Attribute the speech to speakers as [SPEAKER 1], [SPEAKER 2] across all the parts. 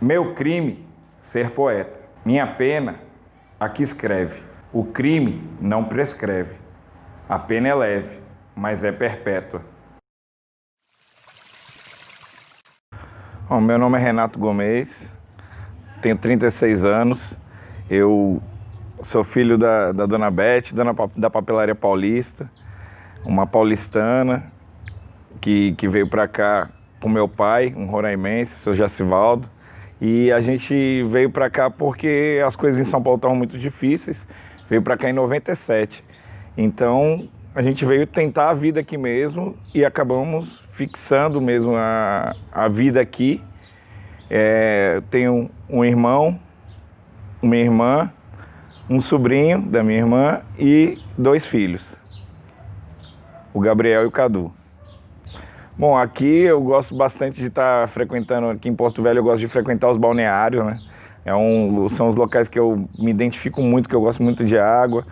[SPEAKER 1] Meu crime, ser poeta. Minha pena, a que escreve. O crime não prescreve. A pena é leve, mas é perpétua. Bom, meu nome é Renato Gomes, tenho 36 anos. Eu sou filho da Dona Beth, da Papelaria Paulista, uma paulistana que veio para cá com meu pai, um roraimense, seu Jacivaldo. E a gente veio para cá porque as coisas em São Paulo estavam muito difíceis. Veio para cá em 97. Então a gente veio tentar a vida aqui mesmo e acabamos fixando mesmo a vida aqui. Tenho um irmão, uma irmã, um sobrinho da minha irmã e 2 filhos, o Gabriel e o Cadu. Bom, aqui eu gosto bastante de estar frequentando, aqui em Porto Velho eu gosto de frequentar os balneários, né? São os locais que eu me identifico muito, que eu gosto muito de água.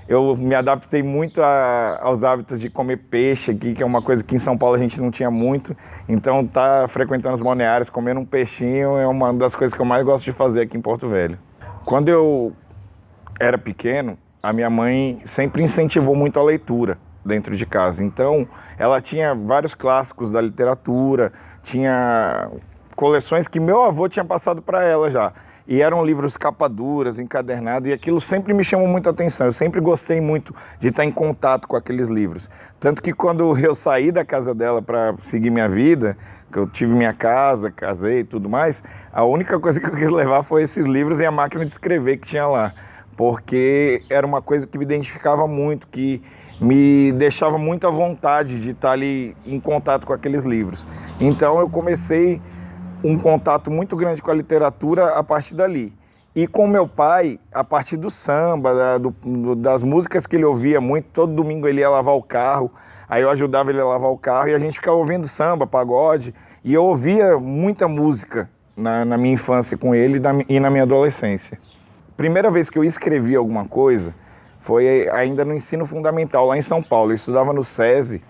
[SPEAKER 1] Eu me adaptei muito aos hábitos de comer peixe aqui, que é uma coisa que em São Paulo a gente não tinha muito. Então estar frequentando os balneários, comendo um peixinho é uma das coisas que eu mais gosto de fazer aqui em Porto Velho. Quando eu era pequeno, a minha mãe sempre incentivou muito a leitura dentro de casa. Então, ela tinha vários clássicos da literatura, tinha coleções que meu avô tinha passado para ela já. E eram livros capa duras, encadernados, e aquilo sempre me chamou muita atenção. Eu sempre gostei muito de estar em contato com aqueles livros. Tanto que quando eu saí da casa dela para seguir minha vida, que eu tive minha casa, casei e tudo mais, a única coisa que eu quis levar foi esses livros e a máquina de escrever que tinha lá. Porque era uma coisa que me identificava muito, que me deixava muita vontade de estar ali em contato com aqueles livros. Então eu comecei um contato muito grande com a literatura a partir dali. E com meu pai, a partir do samba, das músicas que ele ouvia muito, todo domingo ele ia lavar o carro, aí eu ajudava ele a lavar o carro e a gente ficava ouvindo samba, pagode, e eu ouvia muita música na minha infância com ele e na minha adolescência. Primeira vez que eu escrevi alguma coisa foi ainda no ensino fundamental, lá em São Paulo. Eu estudava no SESI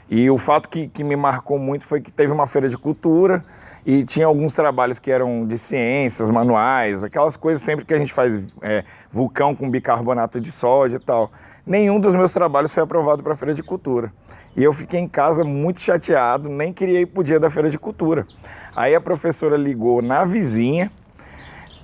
[SPEAKER 1] e o fato que me marcou muito foi que teve uma feira de cultura e tinha alguns trabalhos que eram de ciências, manuais, aquelas coisas sempre que a gente faz, vulcão com bicarbonato de sódio e tal. Nenhum dos meus trabalhos foi aprovado para a feira de cultura. E eu fiquei em casa muito chateado, nem queria ir para o dia da feira de cultura. Aí a professora ligou na vizinha,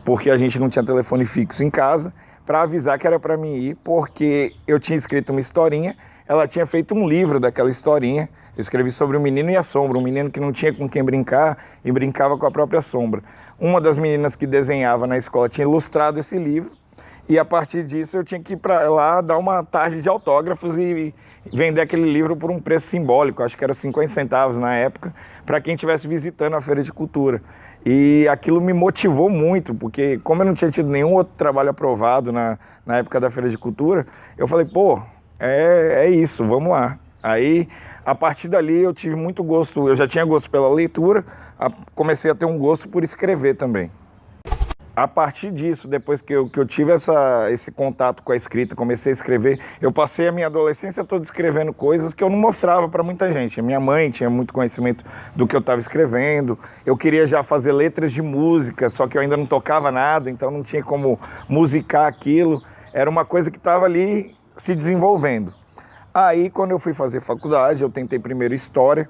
[SPEAKER 1] porque a gente não tinha telefone fixo em casa, para avisar que era para mim ir, porque eu tinha escrito uma historinha, ela tinha feito um livro daquela historinha. Eu escrevi sobre o menino e a sombra, um menino que não tinha com quem brincar e brincava com a própria sombra. Uma das meninas que desenhava na escola tinha ilustrado esse livro, e a partir disso eu tinha que ir para lá dar uma tarde de autógrafos e vender aquele livro por um preço simbólico, acho que era 50 centavos na época, para quem estivesse visitando a Feira de Cultura. E aquilo me motivou muito, porque como eu não tinha tido nenhum outro trabalho aprovado na época da Feira de Cultura, eu falei, pô, é isso, vamos lá. Aí, a partir dali, eu tive muito gosto, eu já tinha gosto pela leitura, comecei a ter um gosto por escrever também. A partir disso, depois que eu tive esse contato com a escrita, comecei a escrever, eu passei a minha adolescência toda escrevendo coisas que eu não mostrava para muita gente. A minha mãe tinha muito conhecimento do que eu estava escrevendo, eu queria já fazer letras de música, só que eu ainda não tocava nada, então não tinha como musicar aquilo, era uma coisa que estava ali se desenvolvendo. Aí, quando eu fui fazer faculdade, eu tentei primeiro História,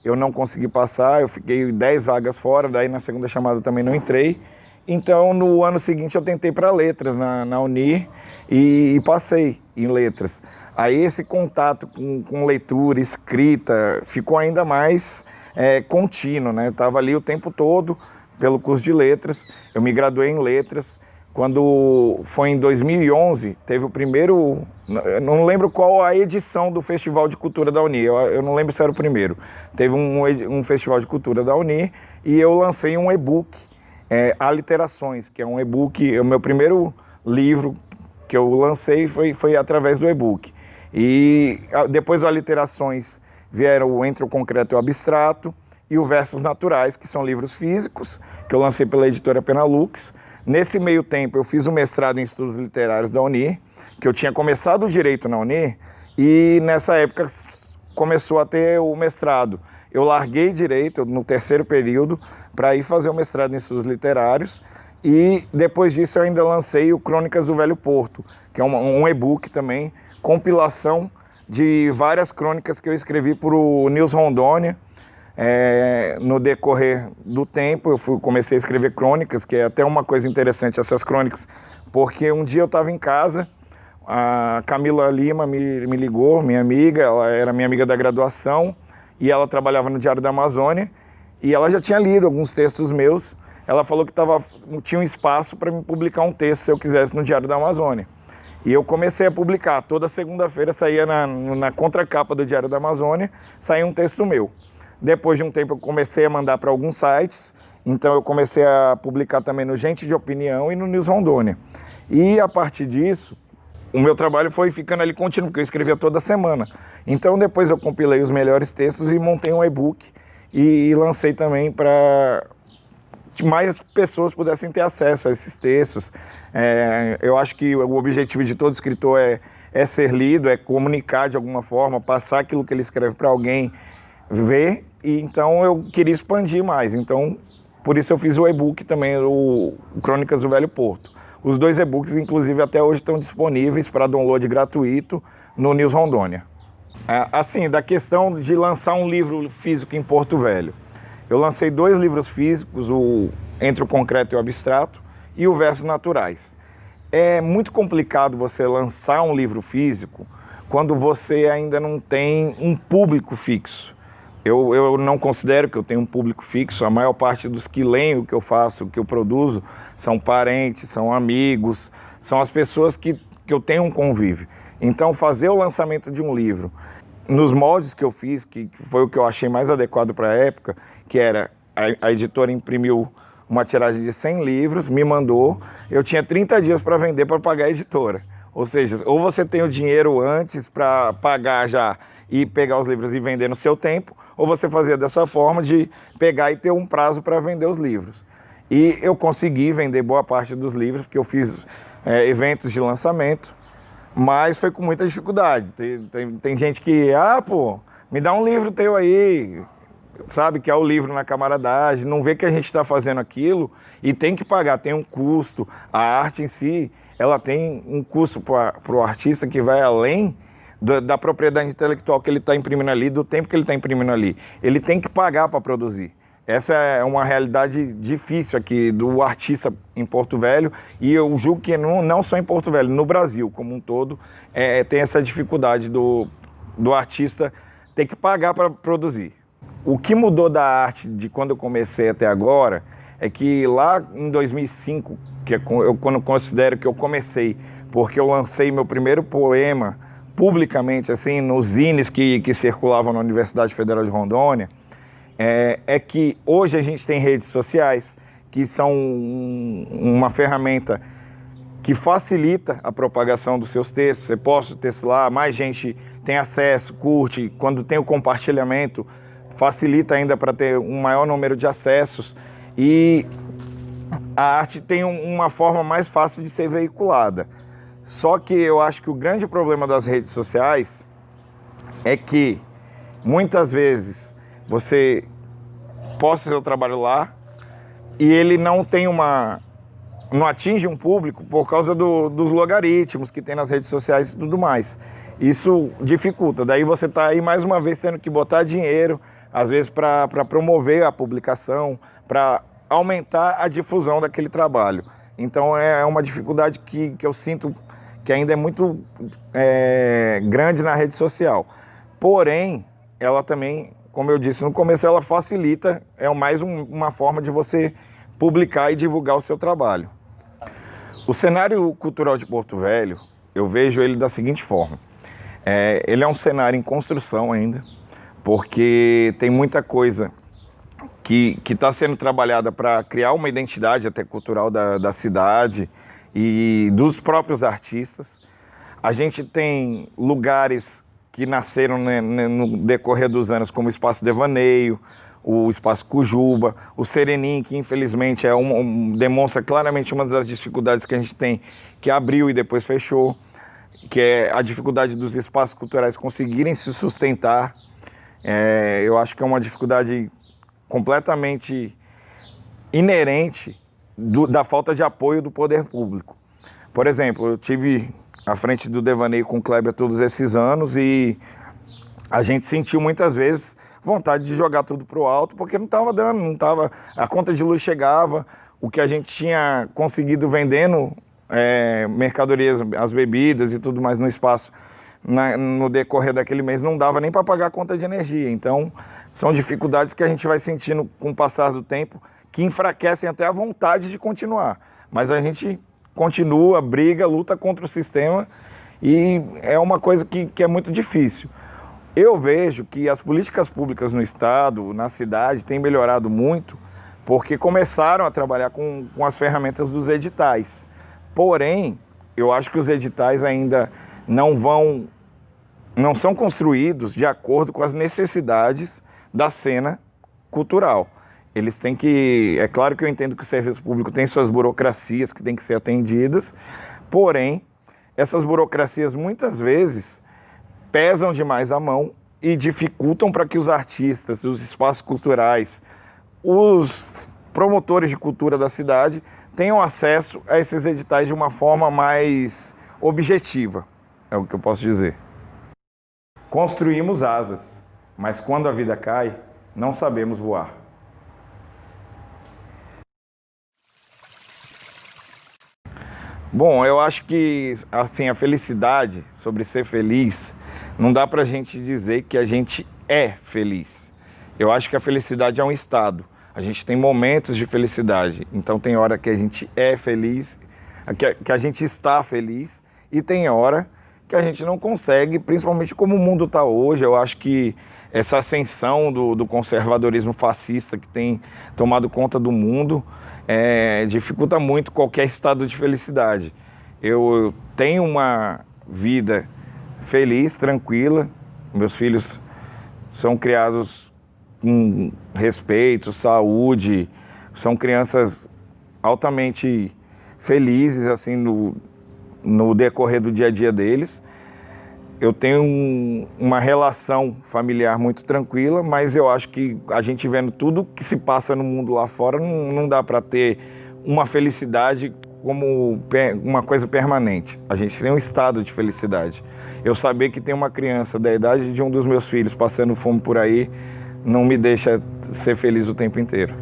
[SPEAKER 1] eu não consegui passar, eu fiquei 10 vagas fora, daí na segunda chamada também não entrei. Então, no ano seguinte, eu tentei para Letras, na Unir, e passei em Letras. Aí, esse contato com leitura, escrita, ficou ainda mais contínuo, né? Eu estava ali o tempo todo pelo curso de Letras, eu me graduei em Letras. Quando foi em 2011, teve o primeiro, eu não lembro qual a edição do Festival de Cultura da Unir, eu não lembro se era o primeiro. Teve um Festival de Cultura da Unir e eu lancei um e-book, Aliterações, que é um e-book, o meu primeiro livro que eu lancei foi através do e-book. E depois do Aliterações vieram o Entre o Concreto e o Abstrato e o Versos Naturais, que são livros físicos, que eu lancei pela editora Penalux. Nesse meio tempo eu fiz o mestrado em Estudos Literários da Unir, que eu tinha começado o Direito na Unir, e nessa época começou a ter o mestrado. Eu larguei Direito no terceiro período para ir fazer o mestrado em estudos literários. E depois disso eu ainda lancei o Crônicas do Velho Porto, que é um e-book também, compilação de várias crônicas que eu escrevi para o News Rondônia. No decorrer do tempo eu comecei a escrever crônicas, que é até uma coisa interessante essas crônicas, porque um dia eu estava em casa, a Camila Lima me ligou, minha amiga, ela era minha amiga da graduação e ela trabalhava no Diário da Amazônia e ela já tinha lido alguns textos meus. Ela falou que tinha um espaço para me publicar um texto se eu quisesse no Diário da Amazônia. E eu comecei a publicar. Toda segunda-feira saía na contracapa do Diário da Amazônia, saía um texto meu. Depois de um tempo eu comecei a mandar para alguns sites, então eu comecei a publicar também no Gente de Opinião e no News Rondônia. E a partir disso, o meu trabalho foi ficando ali contínuo, porque eu escrevia toda semana. Então depois eu compilei os melhores textos e montei um e-book e lancei também para que mais pessoas pudessem ter acesso a esses textos. Eu acho que o objetivo de todo escritor é ser lido, é comunicar de alguma forma, passar aquilo que ele escreve para alguém ver, e então eu queria expandir mais. Então, por isso eu fiz o e-book também, o Crônicas do Velho Porto. Os dois e-books, inclusive, até hoje estão disponíveis para download gratuito no News Rondônia. Assim, da questão de lançar um livro físico em Porto Velho. Eu lancei 2 livros físicos, o Entre o Concreto e o Abstrato e o Versos Naturais. É muito complicado você lançar um livro físico quando você ainda não tem um público fixo. Eu não considero que eu tenho um público fixo. A maior parte dos que leem o que eu faço, o que eu produzo, são parentes, são amigos, são as pessoas que eu tenho um convívio. Então, fazer o lançamento de um livro nos moldes que eu fiz, que foi o que eu achei mais adequado para a época, que era a editora imprimiu uma tiragem de 100 livros, me mandou, eu tinha 30 dias para vender para pagar a editora. Ou seja, ou você tem o dinheiro antes para pagar já e pegar os livros e vender no seu tempo, ou você fazia dessa forma de pegar e ter um prazo para vender os livros. E eu consegui vender boa parte dos livros, porque eu fiz eventos de lançamento, mas foi com muita dificuldade. Tem gente que, me dá um livro teu aí, sabe, que é o livro na camaradagem, não vê que a gente está fazendo aquilo e tem que pagar, tem um custo. A arte em si, ela tem um custo para o artista que vai além da propriedade intelectual que ele está imprimindo ali, do tempo que ele está imprimindo ali. Ele tem que pagar para produzir. Essa é uma realidade difícil aqui do artista em Porto Velho, e eu julgo que não só em Porto Velho, no Brasil como um todo, tem essa dificuldade do artista ter que pagar para produzir. O que mudou da arte de quando eu comecei até agora é que lá em 2005, que é quando eu considero que eu comecei, porque eu lancei meu primeiro poema publicamente, assim, nos zines que circulavam na Universidade Federal de Rondônia, é que hoje a gente tem redes sociais que são uma ferramenta que facilita a propagação dos seus textos. Você posta o texto lá, mais gente tem acesso, curte, quando tem o compartilhamento, facilita ainda para ter um maior número de acessos, e a arte tem uma forma mais fácil de ser veiculada. Só que eu acho que o grande problema das redes sociais é que muitas vezes você posta seu trabalho lá e ele não atinge um público por causa dos logaritmos que tem nas redes sociais e tudo mais. Isso dificulta. Daí você está aí mais uma vez tendo que botar dinheiro, às vezes para promover a publicação, para aumentar a difusão daquele trabalho. Então é uma dificuldade que eu sinto que ainda é muito grande na rede social. Porém, ela também, como eu disse no começo, ela facilita, é mais uma forma de você publicar e divulgar o seu trabalho. O cenário cultural de Porto Velho, eu vejo ele da seguinte forma. Ele é um cenário em construção ainda, porque tem muita coisa que está sendo trabalhada para criar uma identidade até cultural da cidade e dos próprios artistas. A gente tem lugares que nasceram no decorrer dos anos, como o Espaço Devaneio, o Espaço Cujuba, o Serenim, que infelizmente demonstra claramente uma das dificuldades que a gente tem, que abriu e depois fechou, que é a dificuldade dos espaços culturais conseguirem se sustentar. Eu acho que é uma dificuldade completamente inerente da falta de apoio do poder público. Por exemplo, eu tive à frente do Devaneio com o Kleber todos esses anos e a gente sentiu muitas vezes vontade de jogar tudo pro alto porque não estava dando, não tava, a conta de luz chegava, o que a gente tinha conseguido vendendo mercadorias, as bebidas e tudo mais no espaço no decorrer daquele mês não dava nem para pagar a conta de energia. Então são dificuldades que a gente vai sentindo com o passar do tempo que enfraquecem até a vontade de continuar. Mas a gente continua, briga, luta contra o sistema e é uma coisa que é muito difícil. Eu vejo que as políticas públicas no estado, na cidade, têm melhorado muito porque começaram a trabalhar com as ferramentas dos editais. Porém, eu acho que os editais ainda não são construídos de acordo com as necessidades da cena cultural. Eles têm que... É claro que eu entendo que o serviço público tem suas burocracias que têm que ser atendidas, porém, essas burocracias muitas vezes pesam demais a mão e dificultam para que os artistas, os espaços culturais, os promotores de cultura da cidade tenham acesso a esses editais de uma forma mais objetiva, é o que eu posso dizer. Construímos asas, mas quando a vida cai, não sabemos voar. Bom, eu acho que assim, a felicidade, sobre ser feliz, não dá pra gente dizer que a gente é feliz. Eu acho que a felicidade é um estado. A gente tem momentos de felicidade. Então tem hora que a gente é feliz, que a gente está feliz, e tem hora que a gente não consegue, principalmente como o mundo está hoje. Eu acho que essa ascensão do conservadorismo fascista que tem tomado conta do mundo dificulta muito qualquer estado de felicidade. Eu tenho uma vida feliz, tranquila, meus filhos são criados com respeito, saúde, são crianças altamente felizes assim no decorrer do dia a dia deles. Eu tenho uma relação familiar muito tranquila, mas eu acho que a gente vendo tudo que se passa no mundo lá fora, não dá para ter uma felicidade como uma coisa permanente. A gente tem um estado de felicidade. Eu saber que tem uma criança da idade de um dos meus filhos passando fome por aí, não me deixa ser feliz o tempo inteiro.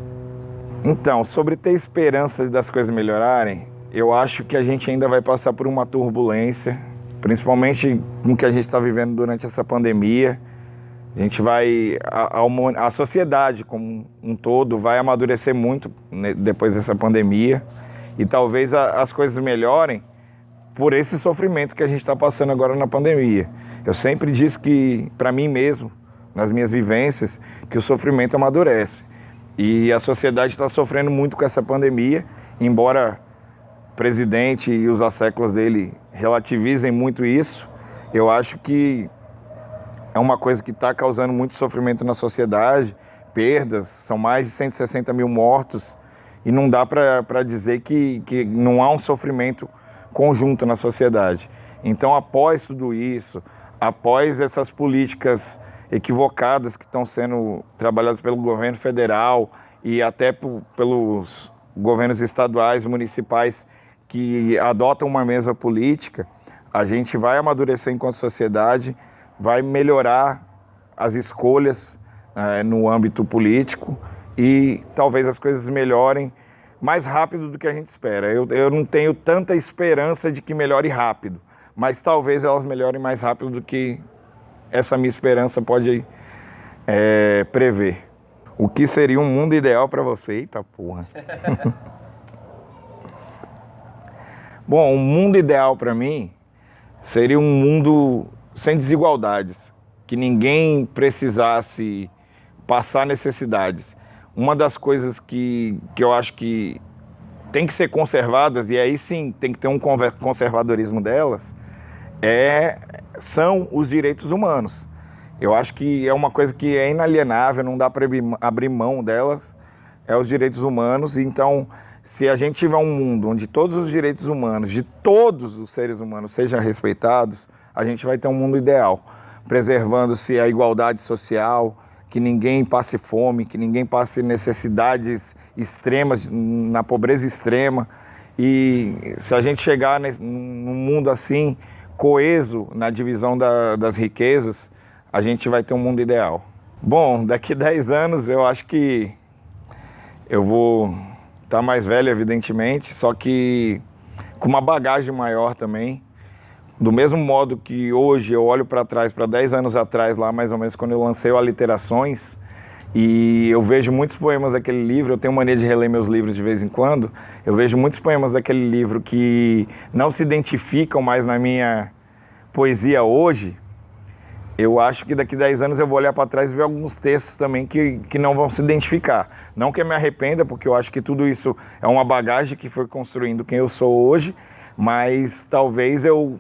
[SPEAKER 1] Então, sobre ter esperança das coisas melhorarem, eu acho que a gente ainda vai passar por uma turbulência, principalmente com o que a gente está vivendo durante essa pandemia. A gente vai, a sociedade como um todo vai amadurecer muito depois dessa pandemia e talvez as coisas melhorem por esse sofrimento que a gente está passando agora na pandemia. Eu sempre disse que, para mim mesmo, nas minhas vivências, que o sofrimento amadurece. E a sociedade está sofrendo muito com essa pandemia, embora o presidente e os asséculos dele relativizem muito isso, eu acho que é uma coisa que está causando muito sofrimento na sociedade, perdas, são mais de 160 mil mortos, e não dá para dizer que não há um sofrimento conjunto na sociedade. Então, após tudo isso, após essas políticas equivocadas que estão sendo trabalhadas pelo governo federal e até pelos governos estaduais, municipais, que adotam uma mesma política, a gente vai amadurecer enquanto sociedade, vai melhorar as escolhas no âmbito político e talvez as coisas melhorem mais rápido do que a gente espera. Eu não tenho tanta esperança de que melhore rápido, mas talvez elas melhorem mais rápido do que essa minha esperança pode prever. O que seria um mundo ideal para você? Eita porra. Bom, um mundo ideal para mim seria um mundo sem desigualdades, que ninguém precisasse passar necessidades. Uma das coisas que eu acho que tem que ser conservadas, e aí sim tem que ter um conservadorismo delas, são os direitos humanos. Eu acho que é uma coisa que é inalienável, não dá para abrir mão delas, os direitos humanos. Então, se a gente tiver um mundo onde todos os direitos humanos, de todos os seres humanos, sejam respeitados, a gente vai ter um mundo ideal, preservando-se a igualdade social, que ninguém passe fome, que ninguém passe necessidades extremas, na pobreza extrema. E se a gente chegar num mundo assim, coeso na divisão das riquezas, a gente vai ter um mundo ideal. Bom, daqui 10 anos eu acho que eu vou estar mais velho, evidentemente, só que com uma bagagem maior também. Do mesmo modo que hoje eu olho para trás, para 10 anos atrás, lá mais ou menos quando eu lancei o Aliterações, e eu vejo muitos poemas daquele livro, eu tenho mania de reler meus livros de vez em quando, eu vejo muitos poemas daquele livro que não se identificam mais na minha poesia hoje. Eu acho que daqui 10 anos eu vou olhar para trás e ver alguns textos também que não vão se identificar. Não que eu me arrependa, porque eu acho que tudo isso é uma bagagem que foi construindo quem eu sou hoje, mas talvez eu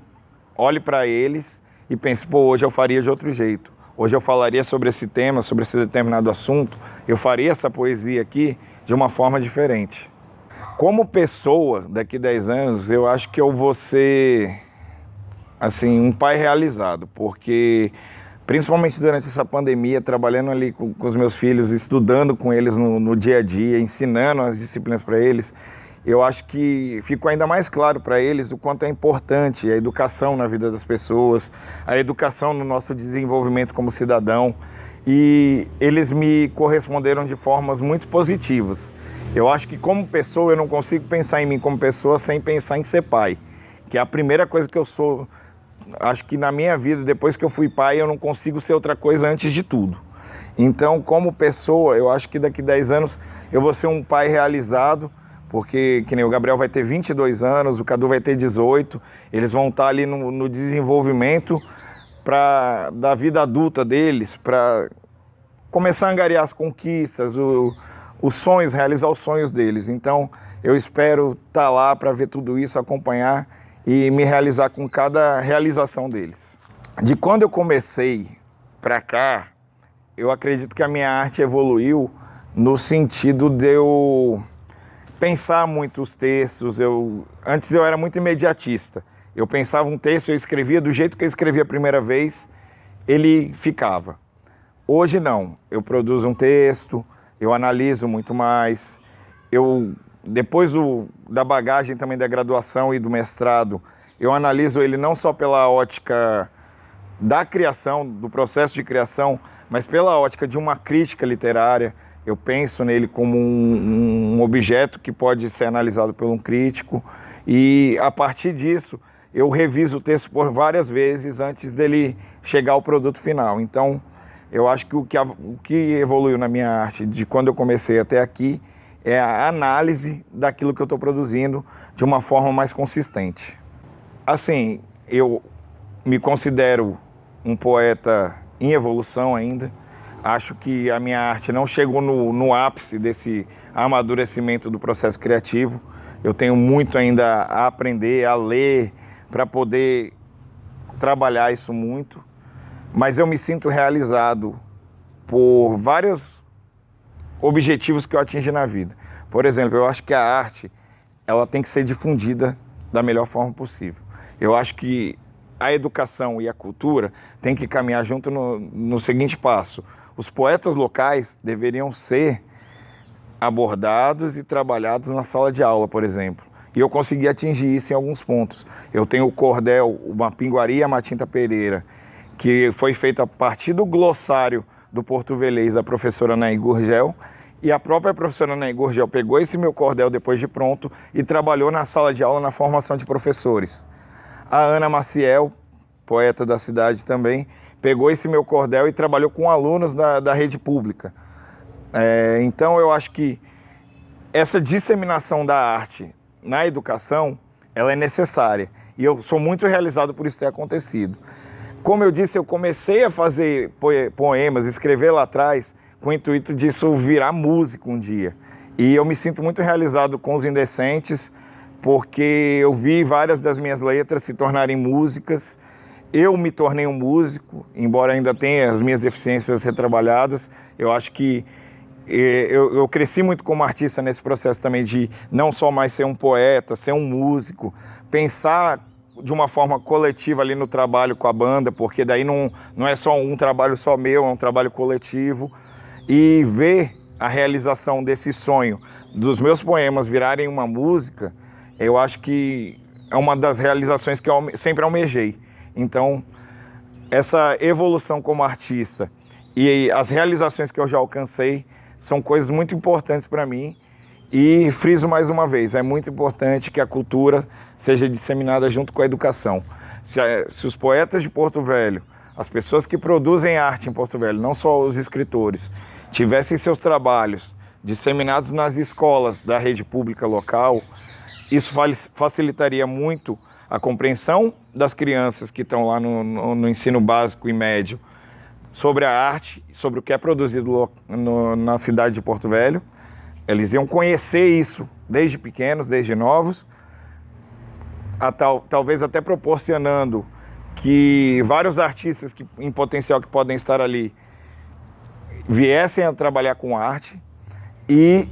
[SPEAKER 1] olhe para eles e pense, pô, hoje eu faria de outro jeito. Hoje eu falaria sobre esse tema, sobre esse determinado assunto, eu faria essa poesia aqui de uma forma diferente. Como pessoa, daqui 10 anos, eu acho que eu vou ser, assim, um pai realizado, porque principalmente durante essa pandemia, trabalhando ali com os meus filhos, estudando com eles no dia a dia, ensinando as disciplinas para eles, eu acho que ficou ainda mais claro para eles o quanto é importante a educação na vida das pessoas, a educação no nosso desenvolvimento como cidadão, e eles me corresponderam de formas muito positivas. Eu acho que como pessoa, eu não consigo pensar em mim como pessoa sem pensar em ser pai, que é a primeira coisa que eu sou. Acho que na minha vida, depois que eu fui pai, eu não consigo ser outra coisa antes de tudo. Então, como pessoa, eu acho que daqui 10 anos eu vou ser um pai realizado, porque que nem o Gabriel vai ter 22 anos, o Cadu vai ter 18, eles vão estar ali no desenvolvimento da vida adulta deles, para começar a angariar as conquistas, os sonhos, realizar os sonhos deles. Então, eu espero estar lá para ver tudo isso, acompanhar e me realizar com cada realização deles. De quando eu comecei para cá, eu acredito que a minha arte evoluiu no sentido de eu pensar muito os textos. Antes eu era muito imediatista. Eu pensava um texto, eu escrevia do jeito que eu escrevia a primeira vez, ele ficava. Hoje não, eu produzo um texto, eu analiso muito mais, depois da bagagem também da graduação e do mestrado, eu analiso ele não só pela ótica da criação, do processo de criação, mas pela ótica de uma crítica literária. Eu penso nele como um objeto que pode ser analisado por um crítico, e a partir disso eu reviso o texto por várias vezes antes dele chegar ao produto final. Então, eu acho que o que evoluiu na minha arte de quando eu comecei até aqui é a análise daquilo que eu estou produzindo de uma forma mais consistente. Assim, eu me considero um poeta em evolução ainda. Acho que a minha arte não chegou no ápice desse amadurecimento do processo criativo. Eu tenho muito ainda a aprender, a ler, para poder trabalhar isso muito. Mas eu me sinto realizado por vários objetivos que eu atingi na vida. Por exemplo, eu acho que a arte ela tem que ser difundida da melhor forma possível. Eu acho que a educação e a cultura têm que caminhar junto no seguinte passo. Os poetas locais deveriam ser abordados e trabalhados na sala de aula, por exemplo. E eu consegui atingir isso em alguns pontos. Eu tenho o cordel, uma pinguaria Matinta Pereira, que foi feito a partir do glossário do português da professora Anaí Gurgel, e a própria professora Anaí Gurgel pegou esse meu cordel depois de pronto e trabalhou na sala de aula na formação de professores. A Ana Maciel, poeta da cidade também, pegou esse meu cordel e trabalhou com alunos da rede pública. Então eu acho que essa disseminação da arte na educação, ela é necessária. E eu sou muito realizado por isso ter acontecido. Como eu disse, eu comecei a fazer poemas, escrever lá atrás, com o intuito disso virar músico um dia. E eu me sinto muito realizado com Os Indecentes, porque eu vi várias das minhas letras se tornarem músicas. Eu me tornei um músico, embora ainda tenha as minhas deficiências retrabalhadas. Eu acho que eu cresci muito como artista nesse processo também de não só mais ser um poeta, ser um músico, pensar de uma forma coletiva ali no trabalho com a banda, porque daí não é só um trabalho só meu, é um trabalho coletivo, e ver a realização desse sonho dos meus poemas virarem uma música, eu acho que é uma das realizações que eu sempre almejei. Então, essa evolução como artista e as realizações que eu já alcancei são coisas muito importantes para mim. E friso mais uma vez, é muito importante que a cultura seja disseminada junto com a educação. Se os poetas de Porto Velho, as pessoas que produzem arte em Porto Velho, não só os escritores, tivessem seus trabalhos disseminados nas escolas da rede pública local, isso facilitaria muito a compreensão das crianças que estão lá no ensino básico e médio sobre a arte, sobre o que é produzido na cidade de Porto Velho. Eles iam conhecer isso desde pequenos, desde novos, talvez até proporcionando que vários artistas em potencial que podem estar ali viessem a trabalhar com arte e,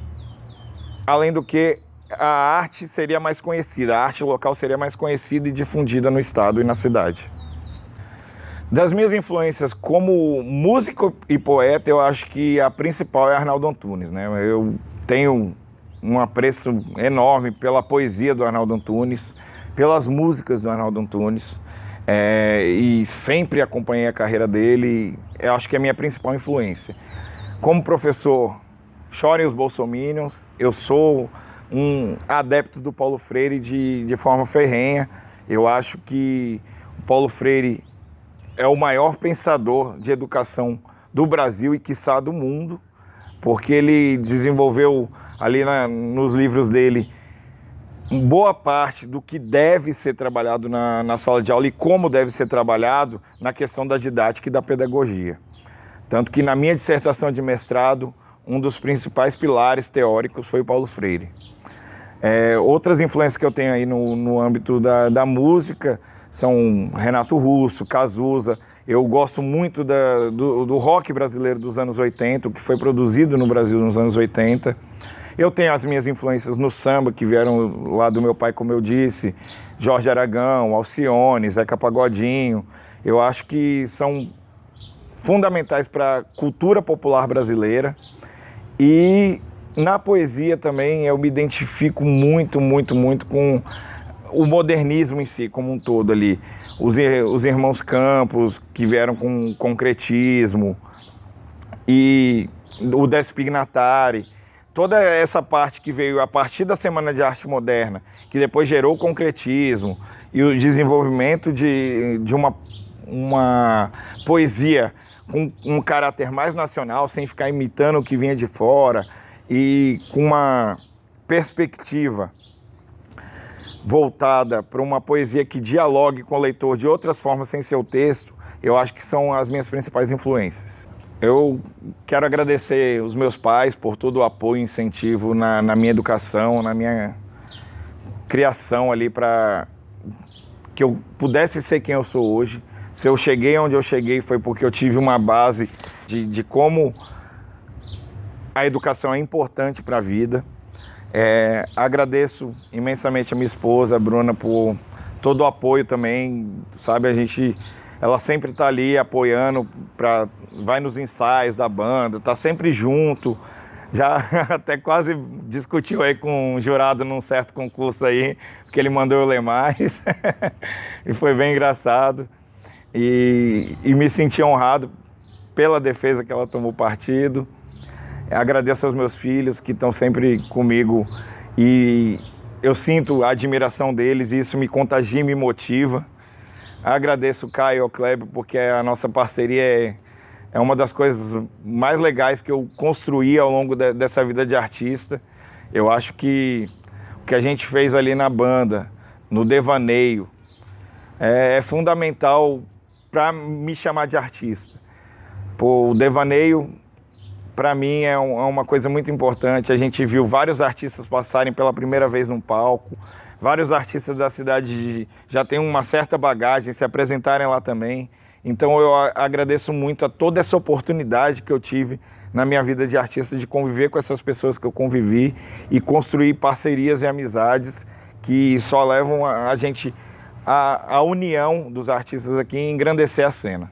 [SPEAKER 1] além do que, a arte seria mais conhecida, a arte local seria mais conhecida e difundida no estado e na cidade. Das minhas influências como músico e poeta, eu acho que a principal é Arnaldo Antunes, né? Eu tenho um apreço enorme pela poesia do Arnaldo Antunes, pelas músicas do Arnaldo Antunes, e sempre acompanhei a carreira dele. Eu acho que é a minha principal influência. Como professor, chorem os bolsominions, eu sou um adepto do Paulo Freire de forma ferrenha. Eu acho que o Paulo Freire é o maior pensador de educação do Brasil e, quiçá, do mundo, porque ele desenvolveu ali nos livros dele boa parte do que deve ser trabalhado na sala de aula e como deve ser trabalhado na questão da didática e da pedagogia. Tanto que na minha dissertação de mestrado, um dos principais pilares teóricos foi o Paulo Freire. Outras influências que eu tenho aí no âmbito da música são Renato Russo, Cazuza. Eu gosto muito do rock brasileiro dos anos 80, o que foi produzido no Brasil nos anos 80. Eu tenho as minhas influências no samba, que vieram lá do meu pai, como eu disse, Jorge Aragão, Alcione, Zeca Pagodinho. Eu acho que são fundamentais para a cultura popular brasileira. E na poesia também eu me identifico muito, muito, muito com o modernismo em si, como um todo ali. Os irmãos Campos, que vieram com concretismo, e o Décio Pignatari, toda essa parte que veio a partir da Semana de Arte Moderna, que depois gerou o concretismo e o desenvolvimento de uma poesia com um caráter mais nacional, sem ficar imitando o que vinha de fora, e com uma perspectiva voltada para uma poesia que dialogue com o leitor de outras formas sem ser o texto. Eu acho que são as minhas principais influências. Eu quero agradecer os meus pais por todo o apoio e incentivo na minha educação, na minha criação ali, para que eu pudesse ser quem eu sou hoje. Se eu cheguei onde eu cheguei foi porque eu tive uma base de como a educação é importante para a vida. Agradeço imensamente a minha esposa, a Bruna, por todo o apoio também, sabe? Ela sempre está ali apoiando, vai nos ensaios da banda, está sempre junto. Já até quase discutiu aí com um jurado num certo concurso aí, porque ele mandou eu ler mais. E foi bem engraçado. E me senti honrado pela defesa que ela tomou partido. Agradeço aos meus filhos que estão sempre comigo e eu sinto a admiração deles e isso me contagia e me motiva. Agradeço o Caio e o Kleber porque a nossa parceria é uma das coisas mais legais que eu construí ao longo dessa vida de artista. Eu acho que o que a gente fez ali na banda, no devaneio, é fundamental para me chamar de artista. O devaneio, para mim, é uma coisa muito importante. A gente viu vários artistas passarem pela primeira vez num palco, vários artistas da cidade já têm uma certa bagagem, se apresentarem lá também. Então eu agradeço muito a toda essa oportunidade que eu tive na minha vida de artista, de conviver com essas pessoas que eu convivi e construir parcerias e amizades que só levam a gente, a união dos artistas aqui, e engrandecer a cena.